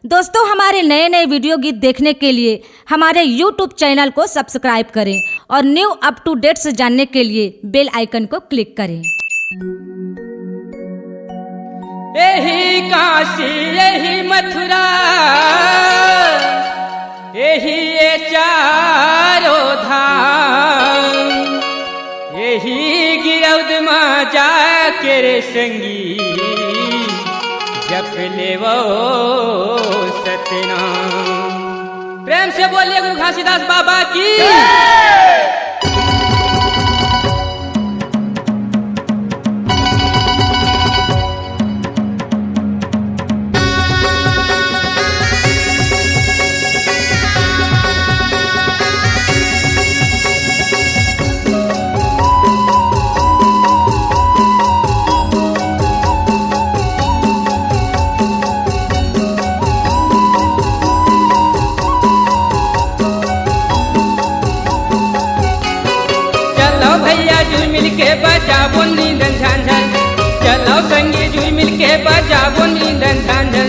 दोस्तों, हमारे नए नए वीडियो गीत देखने के लिए हमारे YouTube चैनल को सब्सक्राइब करें और न्यू अप टू डेट्स जानने के लिए बेल आइकन को क्लिक करें। यही काशी यही मथुरा यही ये चारों धाम, यही गिरौद माँ जाके रे संगी जप ले वो सतनाम। प्रेम से बोलिए गुरु घासीदास बाबा की। मिलके बजाबो नींदन झांझर, चलो संगी जुई मिलके बजाबो नींदन झांझर,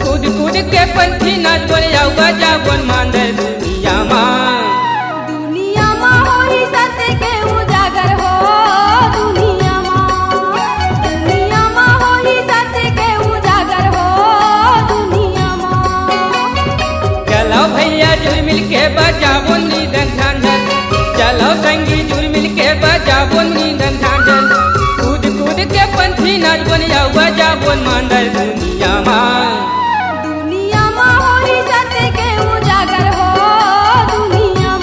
कूद कूद के पंथी नाच बोले जाओ बजाबो मांदर। दुनिया माँ होई सत्य के उजागर हो, दुनिया माँ होई सत्य के उजागर हो, दुनिया माँ। चलो भैया जुई मिलके बजाबो नींदन झांझर, चलो संगी जुई मिलके बजाबो नींदन झांझर, कूद कूद के पंथी नाच बन जाओ बजाबो मांदर। दुनिया माँ होई सत्य के उजागर हो, दुनिया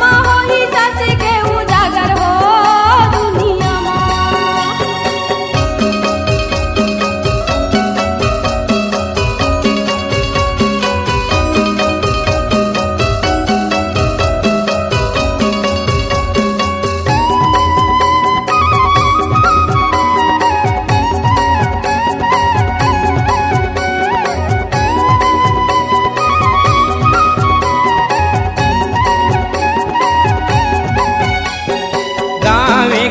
माँ होई सत्य के उजागर हो, दुनिया माँ।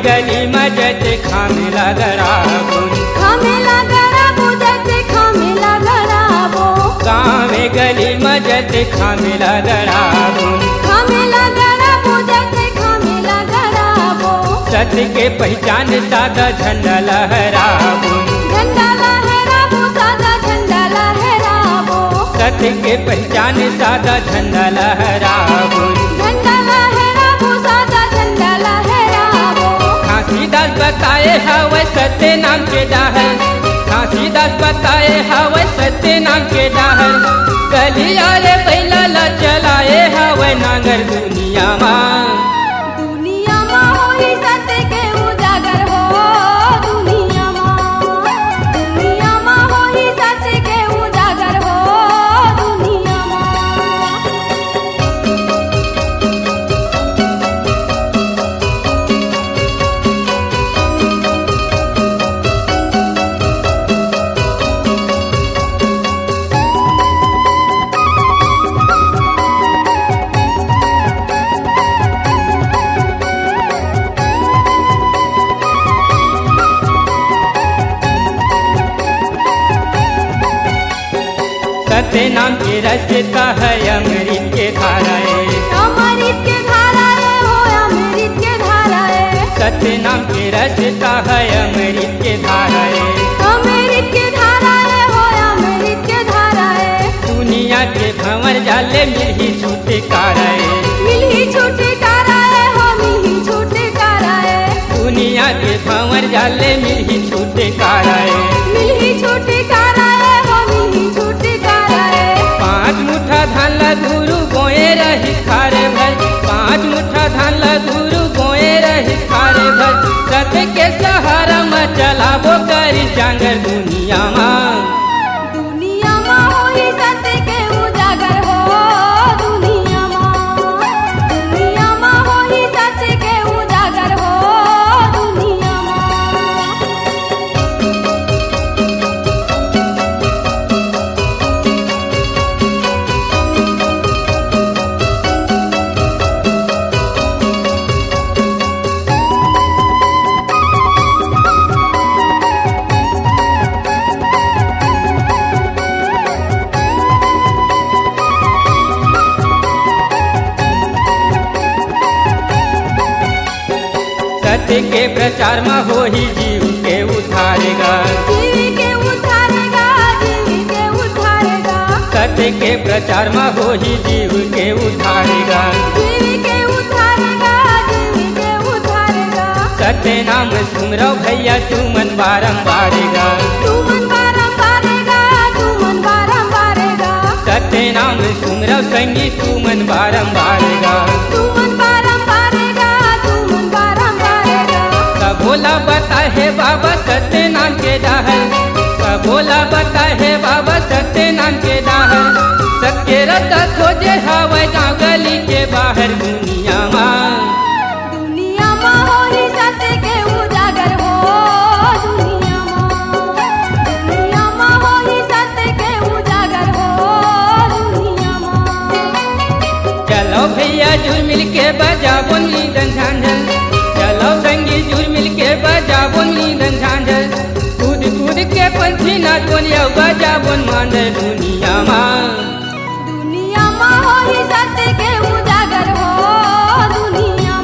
गली मजत खामेला गराबो, खामेला गराबो जैसे खामेला गराबो, गाँव गली मजत खामेला गराबो, खामेला गराबो जैसे खामेला गराबो। सत्य के पहचान सादा झंडा लहराबो, झंडा लहराबो सादा झंडा लहराबो, सत्य के पहचान सादा झंडा लहराबो, झंडा लहराबो सादा झंडा लहराबो। घासीदास बताए हवै सत्य नाम के डाहर, घासीदास बताए हवै सत्य नाम के डाहर, गलिया रे बैला ला चलाए हवै नांगर। दुनिया माँ होई सत्य के उजागर हो, दुनिया माँ होई सत्य के उजागर हो, दुनिया माँ। सत्य नाम के रस्ता है अमृत के धारा है, अमृत के धारा है हो अमृत के धारा है, सत्य नाम के रस्ता है अमृत के धारा है, अमृत के धारा है हो अमृत के धारा है। दुनिया के भंवर जाले मिलही छुटकारा है, मिलही छुटकारा है हो मिलही छुटकारा है, दुनिया के भंवर जाले मिलही छुटकारा है, मिलही छुटकारा है हो मिलही छुटकारा है। 5 मुठा धान ला धुरु गोए रही खारे भर, 5 मुठा धान ला धुरु गोए रही खारे भर, सत्य के सहारा में चलाबो करी जांगर। दुनिया माँ होई सत्य के उजागर हो, दुनिया माँ सत्य के प्रचार में हो ही जीव के उधारेगा जीव के उधारेगा जीव के उधारेगा सत्य के प्रचार में हो ही जीव के उधारेगा जीव के उधारेगा जीव के उधारेगा सत्य नाम सुमरो भैया तू मन बारंबारेगा तू मन बारंबारेगा तू मन बारंबारेगा सत्य नाम सुमरो संगी तू मन बारंबारेगा तू मन बारंबारेगा तू मन बारंबारेगा सब भोला बता है बाबा सत्य नाम के डाहर सब भोला बता है बाबा सत्य नाम के डाहर सत्य रता खोजे हवा गाँव गली के बाहर दुनिया दुनिया हो ही सत्य के उजागर हो दुनिया हो ही सत्य के उजागर हो दुनिया चलो भैया जुल मिल के बजाबो नीदन झांझर चलो संगी जुल मिल के बजाबो नीदन झांझर कूद कूद के पंछी नाच बोलिया बजाबो मांझर दुनिया हो ही सत्य के उजागर हो दुनिया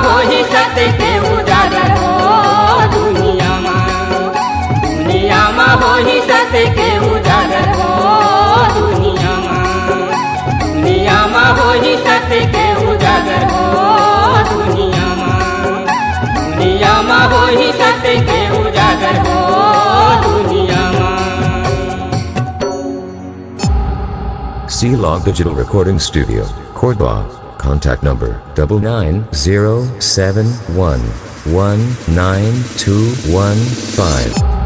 हो ही सत्य के उजागर हो दुनिया हो ही सत्य के उजागर हो दुनिया हो ही सत्य के उजागर हो दुनिया हो ही सत्य के उजागर हो दुनिया C-Log Digital Recording Studio, Cordoba. Contact number 9907119215.